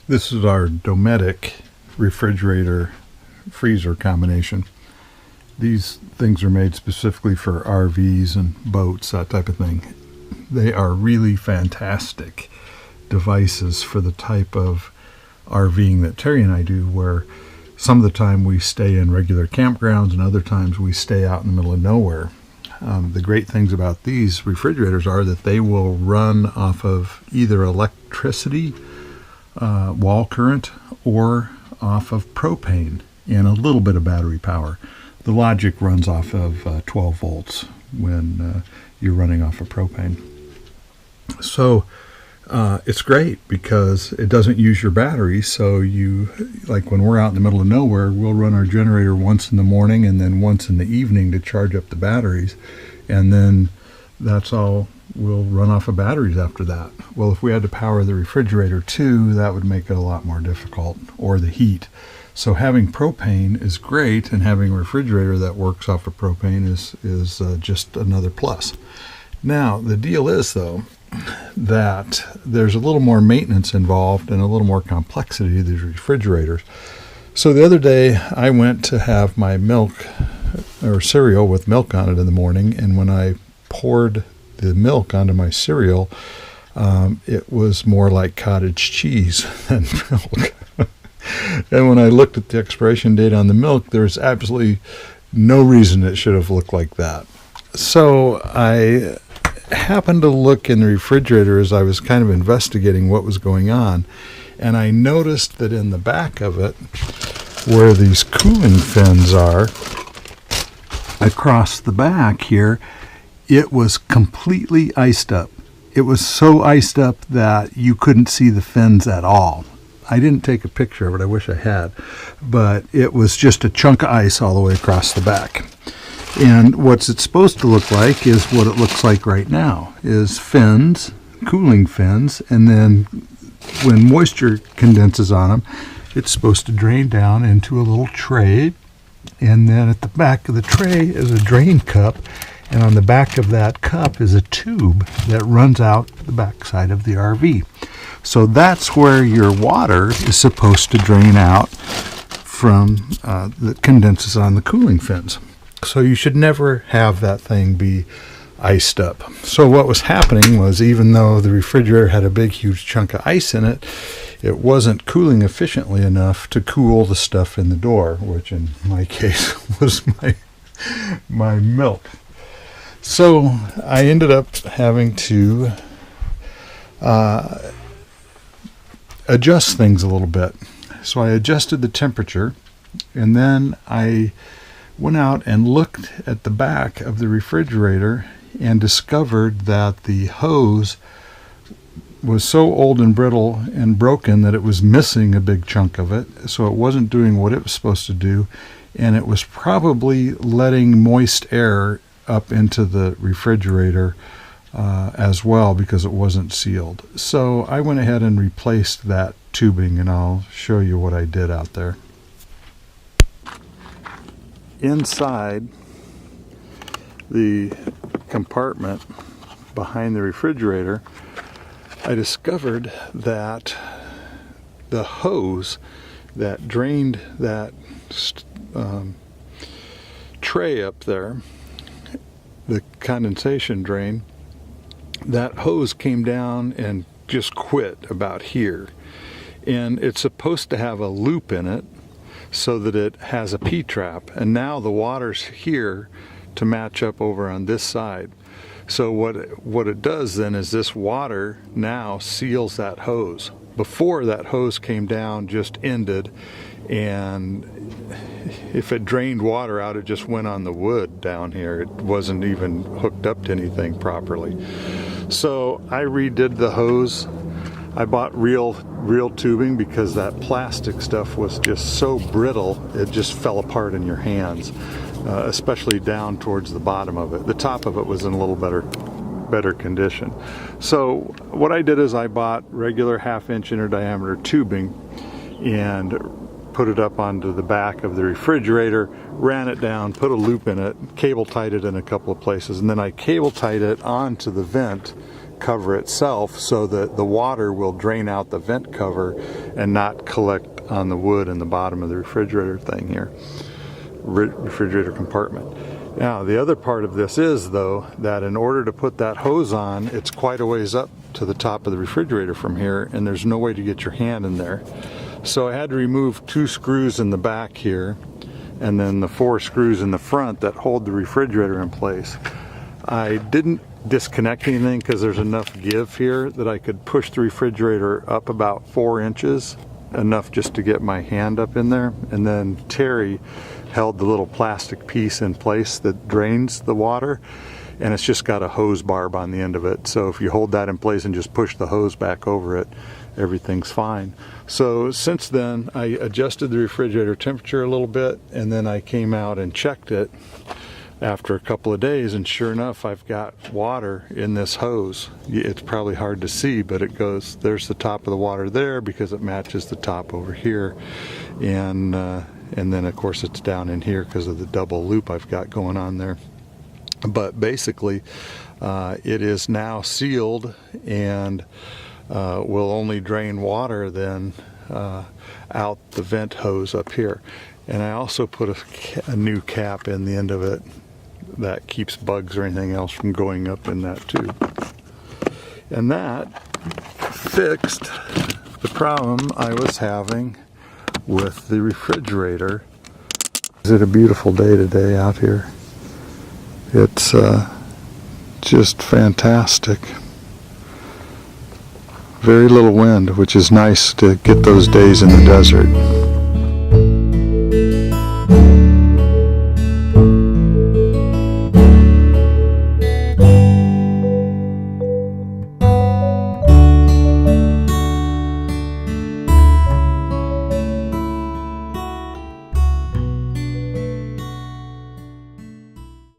This is our Dometic refrigerator freezer combination. These things are made specifically for RVs and boats, that type of thing. They are really fantastic devices for the type of RVing that Terry and I do, where some of the time we stay in regular campgrounds and other times we stay out in the middle of nowhere. The great things about these refrigerators are that they will run off of either electricity, wall current, or off of propane and a little bit of battery power. The logic runs off of 12 volts when you're running off of propane. So it's great because it doesn't use your battery. So you, like when we're out in the middle of nowhere, we'll run our generator once in the morning and then once in the evening to charge up the batteries. And then that's all. We'll run off of batteries after that. Well, if we had to power the refrigerator too, that would make it a lot more difficult, or the heat. So having propane is great, and having a refrigerator that works off of propane is just another plus. Now, the deal is, though, that there's a little more maintenance involved and a little more complexity to these refrigerators. So the other day, I went to have my milk or cereal with milk on it in the morning, and when I poured the milk onto my cereal, it was more like cottage cheese than milk. And when I looked at the expiration date on the milk, there's absolutely no reason it should have looked like that. So I happened to look in the refrigerator as I was kind of investigating what was going on, and I noticed that in the back of it, where these cooling fins are, across the back here, it was completely iced up. It was so iced up that you couldn't see the fins at all. I didn't take a picture of it. I wish I had. But it was just a chunk of ice all the way across the back. And what's it supposed to look like is what it looks like right now, is fins, cooling fins, and then when moisture condenses on them, it's supposed to drain down into a little tray. And then at the back of the tray is a drain cup. And on the back of that cup is a tube that runs out the backside of the RV. So that's where your water is supposed to drain out from that condenses on the cooling fins. So you should never have that thing be iced up. So what was happening was, even though the refrigerator had a big, huge chunk of ice in it, it wasn't cooling efficiently enough to cool the stuff in the door, which in my case was my milk. So I ended up having to adjust things a little bit. So I adjusted the temperature, and then I went out and looked at the back of the refrigerator and discovered that the hose was so old and brittle and broken that it was missing a big chunk of it. So it wasn't doing what it was supposed to do, and it was probably letting moist air up into the refrigerator as well, because it wasn't sealed. So I went ahead and replaced that tubing, and I'll show you what I did out there. Inside the compartment behind the refrigerator, I discovered that the hose that drained that tray up there, the condensation drain, that hose came down and just quit about here. And it's supposed to have a loop in it so that it has a P-trap. And now the water's here to match up over on this side. So what it does then is this water now seals that hose. Before, that hose came down, just ended, and if it drained water out, it just went on the wood down here. It wasn't even hooked up to anything properly. So I redid the hose. I bought real tubing because that plastic stuff was just so brittle, it just fell apart in your hands, especially down towards the bottom of it. The top of it was in a little better condition. So what I did is I bought regular 1/2-inch inner diameter tubing and put it up onto the back of the refrigerator, ran it down, put a loop in it, cable tied it in a couple of places, and then I cable tied it onto the vent cover itself so that the water will drain out the vent cover and not collect on the wood in the bottom of the refrigerator thing here, refrigerator compartment. Now the other part of this is though that in order to put that hose on, it's quite a ways up to the top of the refrigerator from here, and there's no way to get your hand in there. So I had to remove 2 screws in the back here and then the 4 screws in the front that hold the refrigerator in place. I didn't disconnect anything because there's enough give here that I could push the refrigerator up about 4 inches, enough just to get my hand up in there. And then Terry held the little plastic piece in place that drains the water, and it's just got a hose barb on the end of it. So if you hold that in place and just push the hose back over it, everything's fine. So since then I adjusted the refrigerator temperature a little bit, and then I came out and checked it after a couple of days, and sure enough I've got water in this hose. It's probably hard to see, but it goes, there's the top of the water there because it matches the top over here, and then of course it's down in here because of the double loop I've got going on there. But basically it is now sealed and will only drain water then out the vent hose up here. And I also put a new cap in the end of it that keeps bugs or anything else from going up in that tube. And that fixed the problem I was having with the refrigerator. Is it a beautiful day today out here? It's just fantastic. Very little wind, which is nice to get those days in the desert.